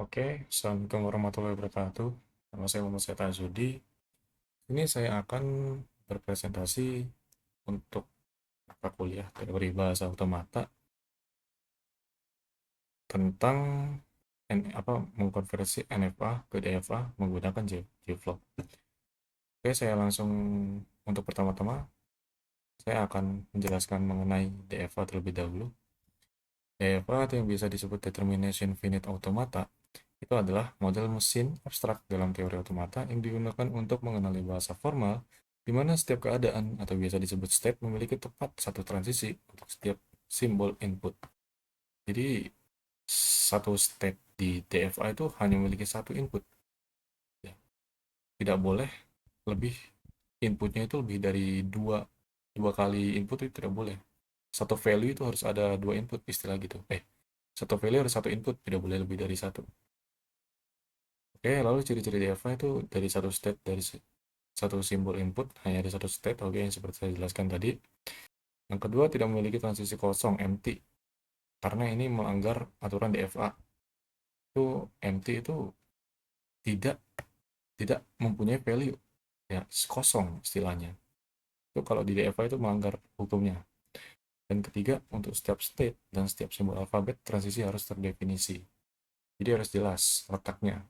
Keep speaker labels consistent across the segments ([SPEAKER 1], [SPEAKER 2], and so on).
[SPEAKER 1] Oke, Assalamualaikum warahmatullahi wabarakatuh. Nama saya Muhammad Seta Azudi. Ini saya akan berpresentasi untuk mata kuliah teori bahasa otomata tentang mengkonversi NFA ke DFA menggunakan JFlog. Oke, saya langsung untuk pertama-tama saya akan menjelaskan mengenai DFA terlebih dahulu. DFA atau yang bisa disebut Determination Finite Automata itu adalah model mesin abstrak dalam teori otomata yang digunakan untuk mengenali bahasa formal di mana setiap keadaan atau biasa disebut state memiliki tepat satu transisi untuk setiap simbol input. Jadi satu state di DFA itu hanya memiliki satu input. Ya, tidak boleh lebih inputnya itu lebih dari dua kali input itu tidak boleh. Satu value itu harus ada dua input istilah gitu. Satu value harus satu input, tidak boleh lebih dari satu. Oke, lalu ciri-ciri DFA itu dari satu state dari satu simbol input hanya ada satu state, oke, yang seperti saya jelaskan tadi. Yang kedua, tidak memiliki transisi kosong, empty, karena ini melanggar aturan DFA. Itu empty itu tidak tidak mempunyai value, ya kosong istilahnya. Itu kalau di DFA itu melanggar hukumnya. Dan ketiga, untuk setiap state dan setiap simbol alfabet, transisi harus terdefinisi. Jadi harus jelas letaknya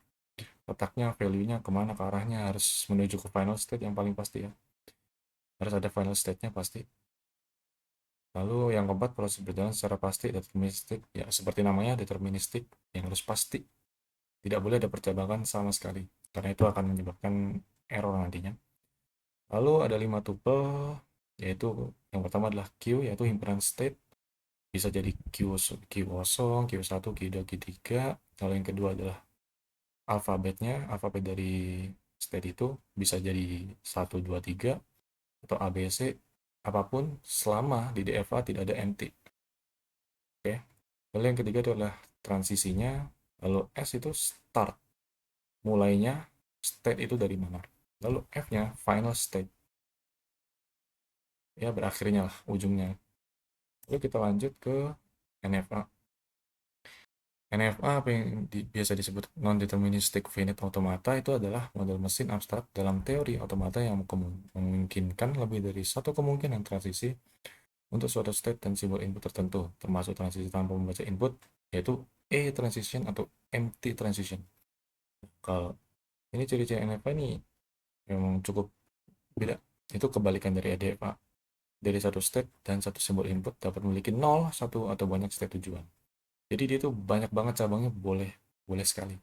[SPEAKER 1] value-nya kemana, ke arahnya harus menuju ke final state yang paling pasti ya. Harus ada final state-nya pasti. Lalu yang keempat, proses berjalan secara pasti, deterministik. Ya, seperti namanya, deterministik, yang harus pasti. Tidak boleh ada percabangan sama sekali, karena itu akan menyebabkan error nantinya. Lalu ada 5 tuple, yaitu yang pertama adalah Q, yaitu himpunan state. Bisa jadi Q0, Q1, Q2, Q3. Lalu yang kedua adalah alfabetnya, alfabet dari state itu bisa jadi 1, 2, 3, atau ABC, apapun selama di DFA tidak ada empty. Oke. Lalu yang ketiga itu adalah transisinya. Lalu S itu start. Mulainya state itu dari mana. Lalu F-nya final state. Ya berakhirnya lah ujungnya. Lalu kita lanjut ke NFA. NFA apa yang biasa disebut non-deterministic finite automata itu adalah model mesin abstrak dalam teori otomata yang memungkinkan lebih dari satu kemungkinan transisi untuk suatu state dan simbol input tertentu, termasuk transisi tanpa membaca input, yaitu A transition atau empty transition. Kalau ini ciri-ciri NFA ini memang cukup beda. Itu kebalikan dari ADFA. Dari satu state dan satu simbol input dapat memiliki 0, 1, atau banyak state tujuan. Jadi dia tuh banyak banget cabangnya, boleh boleh sekali.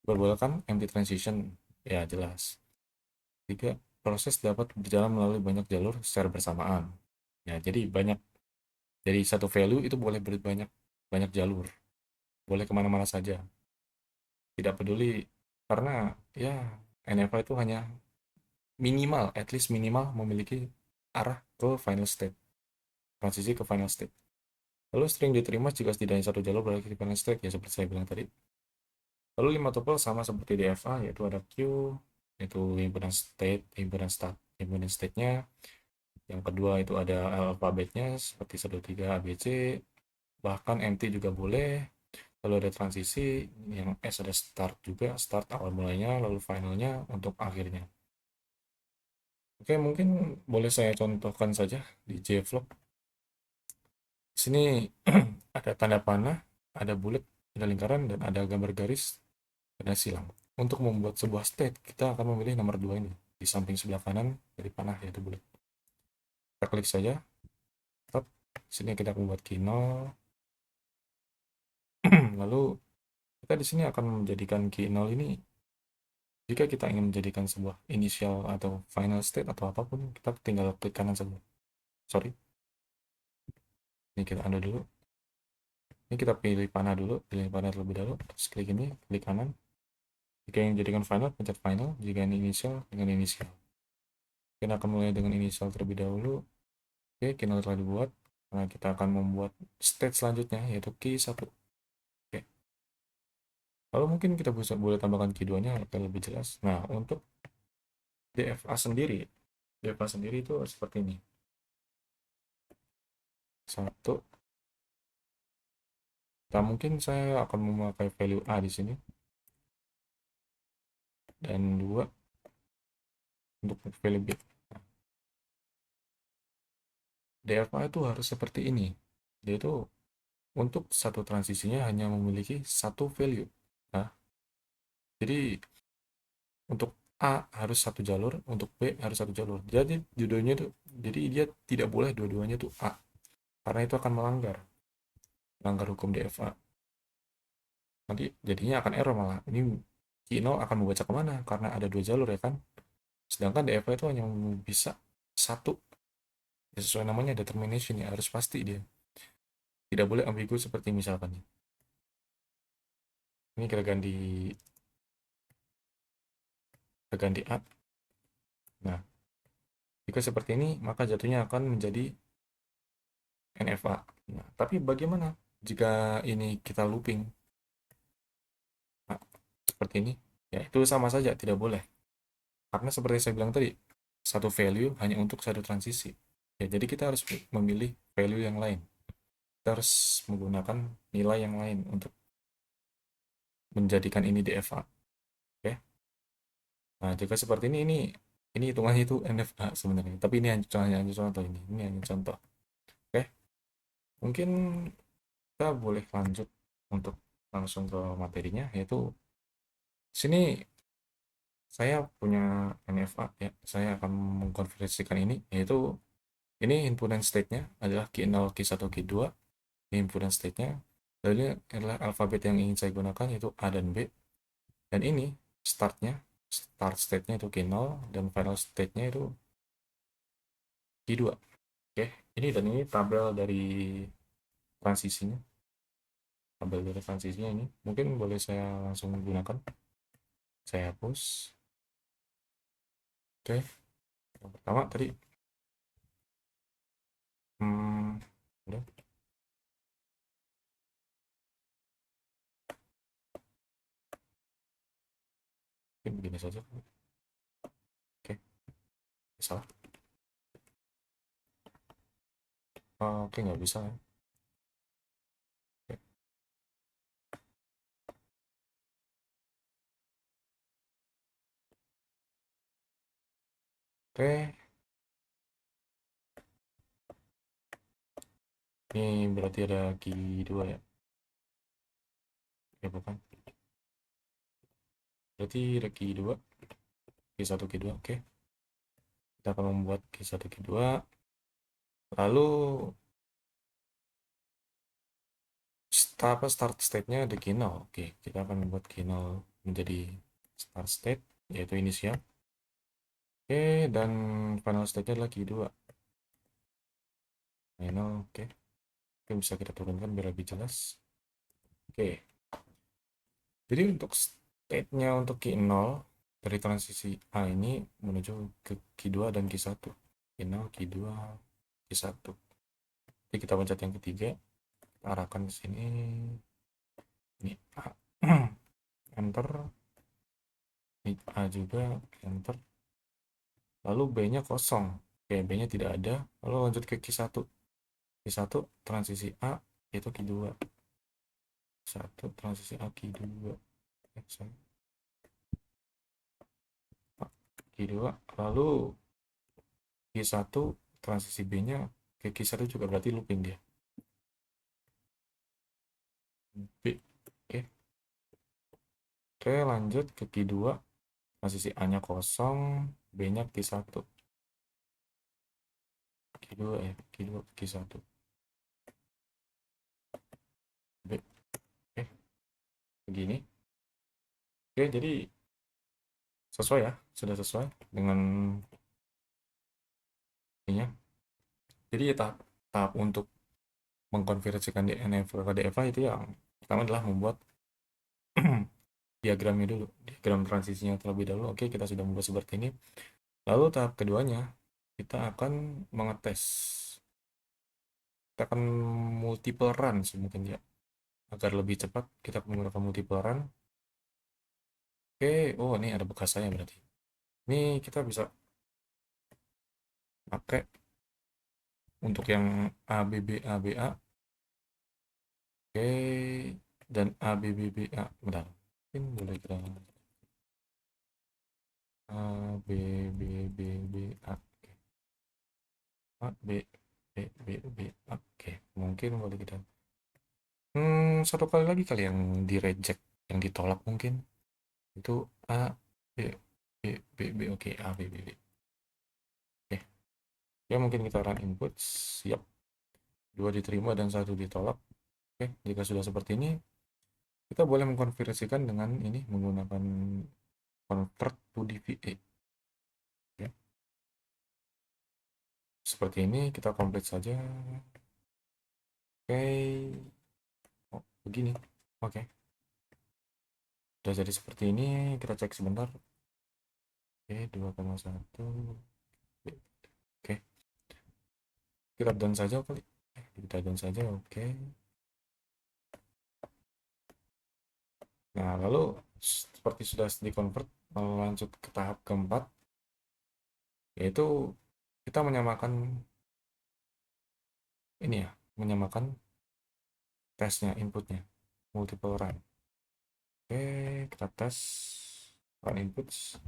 [SPEAKER 1] Berbolehkan empty transition, ya jelas. Tiga, proses dapat berjalan melalui banyak jalur secara bersamaan. Ya, jadi banyak dari satu value itu boleh berbanyak banyak jalur, boleh kemana-mana saja, tidak peduli karena ya NFA itu hanya minimal, at least minimal memiliki arah ke final state, transisi ke final state. Lalu sering diterima jika setidaknya satu jalur berada di final state, ya seperti saya bilang tadi. Lalu 5 tuple sama seperti DFA, yaitu ada Q, yaitu himpunan state, himpunan state-nya. Yang kedua itu ada alfabetnya seperti 1, 2, 3, ABC, bahkan empty juga boleh. Lalu ada transisi, yang S ada start juga, start awal mulainya, lalu finalnya untuk akhirnya. Oke, mungkin boleh saya contohkan saja di JFlog. Di sini ada tanda panah, ada bulat, ada lingkaran, dan ada gambar garis, ada silang. Untuk membuat sebuah state, kita akan memilih nomor 2 ini, di samping sebelah kanan dari panah, yaitu bulat. Kita klik saja, tetap. Sini kita membuat key 0, lalu kita di sini akan menjadikan key 0 ini, jika kita ingin menjadikan sebuah initial atau final state atau apapun, kita tinggal klik kanan saja. Sorry, ini kita undo dulu. Ini kita pilih panah dulu, pilih panah terlebih dahulu, terus klik ini, klik kanan. Jika yang jadikan final, pencet final. Jika ini initial, dengan initial. Kita akan mulai dengan initial terlebih dahulu. Oke, key 0 telah dibuat. Nah, kita akan membuat state selanjutnya, yaitu key 1. Oke. Lalu mungkin kita bisa boleh tambahkan key 2-nya agar lebih jelas. Nah, untuk DFA sendiri itu seperti ini. 1, Nah, mungkin saya akan memakai value A di sini dan 2 untuk value B. Nah, DFA itu harus seperti ini. Dia itu untuk satu transisinya hanya memiliki satu value. Nah, jadi untuk A harus satu jalur, untuk B harus satu jalur. Jadi dua-duanya itu, jadi dia tidak boleh dua-duanya itu A, karena itu akan melanggar hukum DFA. Nanti jadinya akan error malah. Ini Kino akan membaca kemana? Karena ada dua jalur ya kan. Sedangkan DFA itu hanya bisa satu. Ya, sesuai namanya determination ya, harus pasti dia. Tidak boleh ambigu seperti misalkan. Ini kita ganti A. Nah, jika seperti ini, maka jatuhnya akan menjadi NFA. Nah, tapi bagaimana jika ini kita looping? Nah, seperti ini. Ya, itu sama saja, tidak boleh. Karena seperti saya bilang tadi, satu value hanya untuk satu transisi. Ya, jadi kita harus memilih value yang lain. Kita harus menggunakan nilai yang lain untuk menjadikan ini DFA. Oke. Nah, jika seperti ini hitungannya itu NFA sebenarnya. Tapi ini hanya contoh ini. Ini hanya contoh. Oke. Mungkin kita boleh lanjut untuk langsung ke materinya, yaitu sini saya punya NFA ya. Saya akan mengkonversikan ini, yaitu ini input and state-nya adalah Q0, Q1, Q2. Ini input and state-nya. Lalu ini adalah alfabet yang ingin saya gunakan, yaitu A dan B. Dan ini start state-nya itu Q0, dan final state-nya itu Q2. Oke, ini tabel dari transisinya. Tabel dari transisinya ini. Mungkin boleh saya langsung menggunakan. Saya hapus. Oke, yang pertama tadi. Udah. Mungkin begini saja. Oke, salah. Oke, nggak bisa ya. Oke. Oke, ini berarti ada Q2 ya. Ya bukan. Berarti ada Q2, Q1, Q2. Oke. Kita akan membuat Q1, Q2. Lalu start state-nya ada Q0. Oke, kita akan membuat Q0 menjadi start state, yaitu inisial. Oke, dan final state-nya adalah Q2. Final, oke. Oke, bisa kita turunkan biar lebih jelas. Oke. Jadi untuk state-nya untuk Q0 dari transisi A ini menuju ke Q2 dan Q1. Q0, Q2, Q1. Jadi kita pencet yang ketiga, kita arahkan ke sini. Ini A. Enter. Ini A juga, enter. Lalu B-nya kosong. Oke, B-nya tidak ada. Lalu lanjut ke Q1. Q1 transisi A itu Q2. Q1 transisi A Q2. Q2. Lalu Q1 transisi B-nya ke Q1 juga berarti looping dia. B. Oke. Oke, lanjut ke Q2. Transisi A-nya kosong, B-nya Q1. Q2 ya, Q2 Q1. B. Oke, begini. Oke, jadi sesuai ya, sudah sesuai dengan ininya. Jadi tahap untuk mengkonversikan DNF ke DFA itu yang pertama adalah membuat diagramnya dulu, diagram transisinya terlebih dahulu. Oke, kita sudah membuat seperti ini. Lalu tahap keduanya, kita akan mengetes. Kita akan multiple run mungkin ya. Agar lebih cepat, kita menggunakan multiple run. Oke, oh ini ada bekas saya berarti. Ini kita bisa pakai untuk yang ABB ABA. Oke, dan A B B B A, bentar, mungkin boleh kita A B B B B A, A B B B B A, oke, mungkin boleh kita satu kali lagi kali yang di reject, yang ditolak mungkin itu A B B B B, oke, A B B B, oke. Ya mungkin kita run input, siap, dua diterima dan satu ditolak. Oke, jika sudah seperti ini, kita boleh mengkonversikan dengan ini menggunakan convert to DVA. Ya. Seperti ini kita complete saja. Oke, oh, begini. Oke, sudah jadi seperti ini. Kita cek sebentar. Oke, 2,1. Oke, kita done saja kali. Kita done saja. Oke. Nah, lalu seperti sudah di convert, lanjut ke tahap keempat, yaitu kita menyamakan ini ya, menyamakan tesnya, inputnya, multiple run. Oke, kita tes run inputs.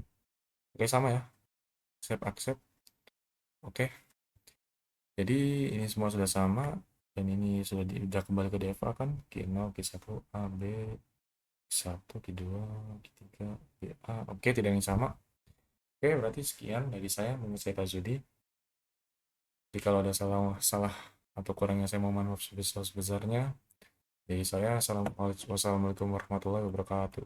[SPEAKER 1] Oke, sama ya, save accept. Oke, jadi ini semua sudah sama, dan ini sudah kembali ke DFA kan, Q0, Q1, A, B, Q1, Q2, Q3, A. Oke, tidak yang sama. Oke, berarti sekian dari saya mengucapkan Zudi. Jadi kalau ada salah atau kurangnya, saya mohon maaf sebesar-besarnya. Jadi saya, Wassalamualaikum warahmatullahi wabarakatuh.